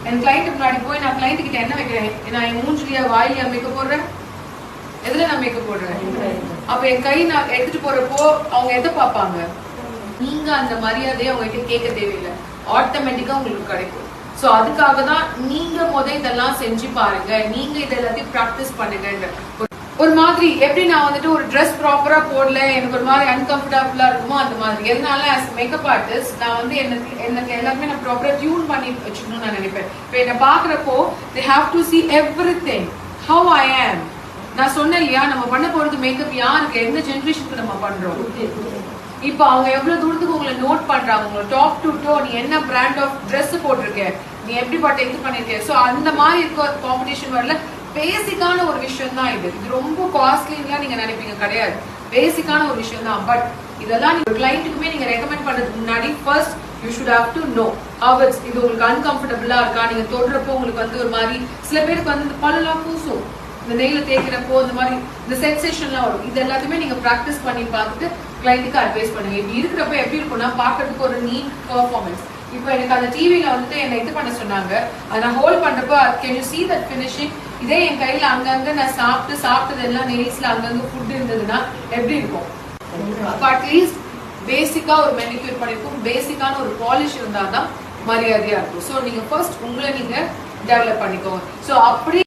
என் client முன்னாடி போய் நான் கிளைண்ட் கிட்ட என்ன வைக்கிறேன்? நான் என் மூஞ்சிலியா வாயிலியா மேக்கப் போடுறேன்? எதுல நான் மேக்கப் போடுறேன்? அப்ப என் கை நான் எடுத்துட்டு போறப்போ அவங்க எதை பார்ப்பாங்க? நீங்க அந்த மரியாதையை அவங்க கிட்ட கேட்க தேவையில்லை, ஆட்டோமேட்டிக்கா உங்களுக்கு கிடைக்கும். சோ அதுக்காக தான் நீங்க இதெல்லாம் செஞ்சு பாருங்க, நீங்க இதை எல்லாத்தையும் பிராக்டிஸ் பண்ணுங்க. ஒரு மாதிரி எப்படி நான் வந்துட்டு ஒரு ட்ரெஸ் ப்ராப்பரா போடல, எனக்கு ஒரு மாதிரி அன்கம்ஃபர்டபுளா இருக்குமோ அந்த மாதிரி. எதனால ஆஸ் மேக்கப் ஆர்டிஸ்ட் நான் வந்து எனக்கு எல்லாருமே நான் ப்ராப்பரா டியூன் பண்ணி வச்சுக்கணும்னு நான் நினைப்பேன். இப்போ என்ன பாக்குறப்போ they have to see everything how I am. நான் சொன்னேன் இல்லையா, நம்ம பண்ண போறது மேக்கப் யாருக்கு, எந்த ஜெனரேஷனுக்கு நம்ம பண்றோம். இப்ப அவங்க எவ்வளவு தூரத்துக்கு உங்களை நோட் பண்றாங்க, உங்களை டாப் டு டோ, நீ என்ன பிராண்ட் ஆஃப் ட்ரெஸ் போட்டிருக்க, நீ எப்படிப்பட்ட இது பண்ணிருக்க. சோ அந்த மாதிரி இருக்க காம்படிஷன் வரல. பேசிக்கான ஒரு விஷயம் தான் இது. இது ரொம்ப காஸ்ட்லிலாம் நீங்க நினைப்பீங்க, கிடையாது. பேசிக்கான ஒரு விஷயம் தான். பட் இதெல்லாம் நீங்க கிளைண்ட்டுக்குமே நீங்க ரெக்கமெண்ட் பண்றதுக்கு முன்னாடி first you should have to know how it's. இது உங்களுக்கு அன்கம்ஃபர்டபுளா இருக்கா, நீங்க தொடுறப்போ உங்களுக்கு வந்து ஒரு மாதிரி, சில பேருக்கு வந்து இந்த பல்லெல்லாம் கூசும், இந்த நெய்ல தேய்க்கிறப்போ இந்த மாதிரி இந்த சென்சேஷன்லாம் வரும். இது எல்லாத்தையுமே நீங்க ப்ராக்டிஸ் பண்ணி பார்த்துட்டு கிளைண்ட்டுக்கு அட்வைஸ் பண்ணுங்க. இப்படி இருக்கிறப்ப எப்படி இருக்கும்னா, பாக்குறதுக்கு ஒரு நீட் பெர்ஃபார்மன்ஸ். இப்போ எனக்கு அந்த டிவில வந்துட்டு என்ன இது பண்ண சொன்னாங்க, அதை நான் ஹோல்ட் பண்றப்போ can you see that finishing. இதே என் கையில அங்கங்க நான் சாப்பிட்டது எல்லாம் நெய்ஸ்ல அங்கங்க ஃபுட் இருந்ததுன்னா எப்படி இருக்கும்? அட்லீஸ்ட் பேசிக்கா ஒரு மெனிக்யூர் பண்ணிருக்கும், பேசிக்கான ஒரு பாலிஷ் இருந்தாதான் மரியாதையா இருக்கும். ஸோ நீங்க ஃபர்ஸ்ட் உங்களை நீங்க டெவலப் பண்ணிக்கோங்க. ஸோ அப்படி